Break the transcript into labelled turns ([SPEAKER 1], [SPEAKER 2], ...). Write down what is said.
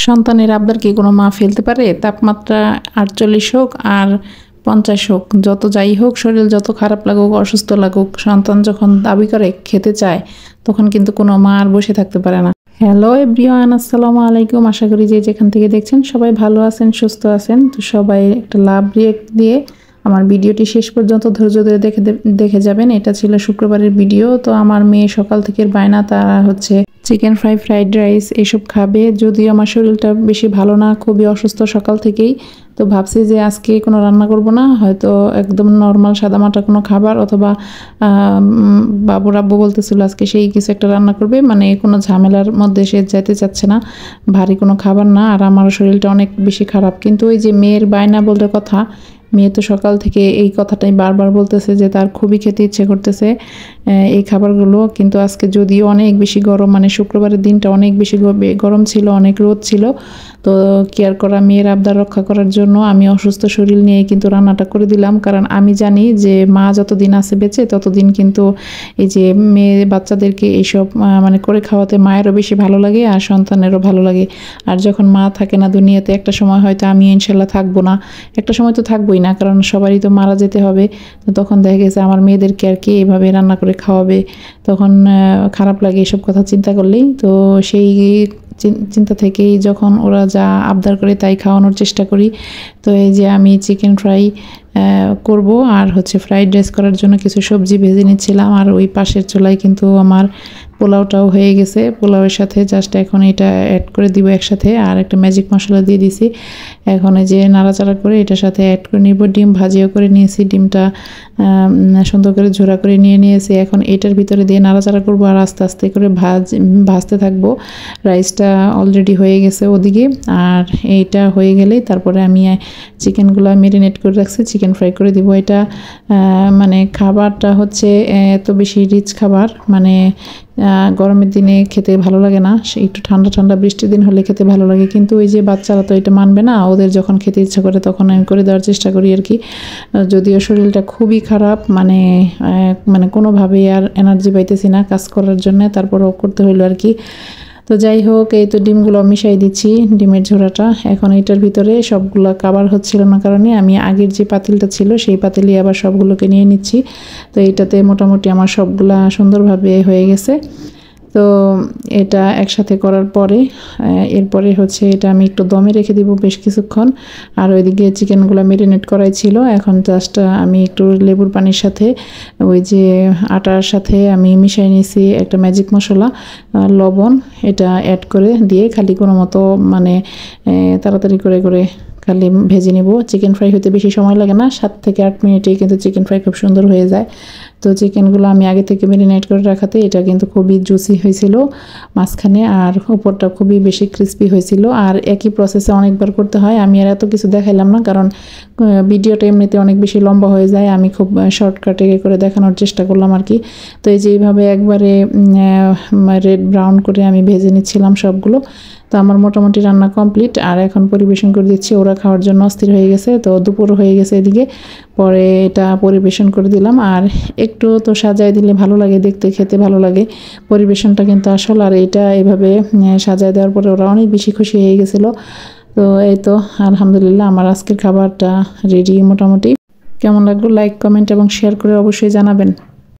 [SPEAKER 1] সন্তানের আবদার কি কোনো মা ফেলতে পারে? তাপমাত্রা ৪৮ হোক আর ৫০ হোক, যত যাই হোক, শরীর যত খারাপ লাগুক, অসুস্থ লাগুক, সন্তান যখন দাবি করে খেতে চায়, তখন কিন্তু কোনো মা আর বসে থাকতে পারে না। হ্যালো এভরিওয়ান, আসসালামু আলাইকুম। আশা করি যে যেখান থেকে দেখছেন সবাই ভালো আছেন, সুস্থ আছেন। তো সবাই একটা লাভ রিয়েক্ট দিয়ে আমার ভিডিওটি শেষ পর্যন্ত ধৈর্য ধরে দেখে যাবেন। এটা ছিল শুক্রবারের ভিডিও। তো আমার মেয়ে সকাল থেকে বায়না, তারা হচ্ছে চিকেন ফ্রাই, ফ্রাইড রাইস এসব খাবে। যদিও আমার শরীরটা বেশি ভালো না, খুবই অসুস্থ সকাল থেকেই। তো ভাবছি যে আজকে কোনো রান্না করব না, হয়তো একদম নর্মাল সাদামাটা কোনো খাবার, অথবা বাবুর আব্বু বলতেছিল আজকে সেই কিছু একটা রান্না করবে, মানে কোনো ঝামেলার মধ্যে সে যাইতে চাচ্ছে না, ভারী কোনো খাবার না। আর আমার শরীরটা অনেক বেশি খারাপ। কিন্তু ওই যে মেয়ের বায়না বলতে কথা, মেয়ে তো সকাল থেকে এই কথাটাই বারবার বলতেছে যে তার খুবই খেতে ইচ্ছে করতেছে এই খাবারগুলো। কিন্তু আজকে যদিও অনেক বেশি গরম, মানে শুক্রবারের দিনটা অনেক বেশি গরম ছিল, অনেক রোদ ছিল। তো কেয়ার করা, মেয়ের আবদার রক্ষা করার জন্য আমি অসুস্থ শরীর নিয়ে কিন্তু রান্নাটা করে দিলাম। কারণ আমি জানি যে মা যতদিন আছে বেঁচে, ততদিন কিন্তু এই যে মেয়ে বাচ্চাদেরকে এইসব মানে করে খাওয়াতে মায়েরও বেশি ভালো লাগে আর সন্তানেরও ভালো লাগে। আর যখন মা থাকে না দুনিয়াতে, একটা সময় হয়তো আমি ইনশাল্লাহ থাকবো না, একটা সময় তো থাকবোই না, কারণ সবারই তো মারা যেতে হবে। তো তখন দেখা গেছে আমার মেয়েদেরকে আর কি এভাবে রান্না করে খাওয়াবে, তখন খারাপ লাগে এসব কথা চিন্তা করলেই। তো সেই চিন্তা থেকেই যখন ওরা যা আবদার করে তাই খাওয়ানোর চেষ্টা করি। তো এই যে আমি চিকেন ফ্রাই করব, আর হচ্ছে ফ্রাইড রাইস করার জন্য কিছু সবজি ভেজে নিচ্ছিলাম। আর ওই পাশের চুলায় কিন্তু আমার পোলাওটাও হয়ে গেছে। পোলাওয়ের সাথে জাস্ট এখন এটা অ্যাড করে দিব একসাথে, আর একটা ম্যাজিক মশলা দিয়ে দিছি। এখন এই যে নাড়াচাড়া করে এটার সাথে অ্যাড করে নিব। ডিম ভাজিও করে নিয়েছি, ডিমটা সুন্দর করে ঝোড়া করে নিয়েছি। এখন এটার ভিতরে দিয়ে নাড়াচাড়া করবো আর আস্তে আস্তে করে ভাজতে থাকবো। রাইসটা অলরেডি হয়ে গেছে ওদিকে, আর এইটা হয়ে গেলেই তারপরে আমি চিকেনগুলো ম্যারিনেট করে রাখছি, চিকেন ফ্রাই করে দিব। এটা মানে খাবারটা হচ্ছে এত বেশি রিচ খাবার, মানে গরমের দিনে খেতে ভালো লাগে না, একটু ঠান্ডা ঠান্ডা বৃষ্টির দিন হলে খেতে ভালো লাগে। কিন্তু ওই যে বাচ্চারা তো এটা মানবে না, ওদের যখন খেতে ইচ্ছা করে তখন আমি করে দেওয়ার চেষ্টা করি আর কি। যদিও শরীরটা খুবই খারাপ, মানে কোনোভাবেই আর এনার্জি পাইতেছি না কাজ করার জন্য, তারপরেও করতে হইলো আর কি। তো যাই হোক, এই তো ডিমগুলো মিশাই দিচ্ছি, ডিমের ঝোড়াটা। এখন এটার ভিতরে সবগুলো কাভার হচ্ছিল না কারণে আমি আগের যে পাতিলটা ছিল সেই পাতিলে আবার সবগুলোকে নিয়ে নিচ্ছি। তো এইটাতে মোটামুটি আমার সবগুলা সুন্দরভাবে হয়ে গেছে। তো এটা একসাথে করার পরে এরপরে হচ্ছে এটা আমি একটু দমে রেখে দিব বেশ কিছুক্ষণ। আর ওইদিকে চিকেনগুলো ম্যারিনেট করাই ছিল, এখন জাস্ট আমি একটু লেবুর পানির সাথে ওই যে আটার সাথে আমি মিশিয়ে নিয়েছি একটা ম্যাজিক মশলা, লবণ, এটা অ্যাড করে দিয়ে খালি কোনো মতো মানে তাড়াতাড়ি করে খালি ভেজে নিব। চিকেন ফ্রাই হতে বেশি সময় লাগে না, 7 থেকে 8 মিনিটেই কিন্তু চিকেন ফ্রাই খুব সুন্দর হয়ে যায়। তো চিকেনগুলো আমি আগে থেকে ম্যারিনেট করে রাখাতে এটা কিন্তু খুবই জুসি হয়েছিল মাঝখানে, আর উপরটা খুবই বেশি ক্রিস্পি হয়েছিল। আর একই প্রসেসে অনেকবার করতে হয়, আমি আর এত কিছু দেখাইলাম না, কারণ ভিডিওটা এমনিতে অনেক বেশি লম্বা হয়ে যায়। আমি খুব শর্টকাটে করে দেখানোর চেষ্টা করলাম আর কি। তো এই যে এইভাবে একবারে রেড ব্রাউন করে আমি ভেজে নিচ্ছিলাম সবগুলো। তো আমার মোটামুটি রান্না কমপ্লিট, আর এখন পরিবেশন করে দিচ্ছি। ওরা খাওয়ার জন্য অস্থির হয়ে গেছে, তো দুপুর হয়ে গেছে এদিকে। পরে এটা পরিবেশন করে দিলাম। আর একটু তো সাজায় দিলে ভালো লাগে, দেখতে খেতে ভালো লাগে, পরিবেশনটা কিন্তু আসল। আর এটা এভাবে সাজায় দেওয়ার পরে ওরা অনেক বেশি খুশি হয়ে গেছিলো। তো এই তো আলহামদুলিল্লাহ আমার আজকের খাবারটা রেডি মোটামুটি। কেমন লাগলো লাইক, কমেন্ট এবং শেয়ার করে অবশ্যই জানাবেন।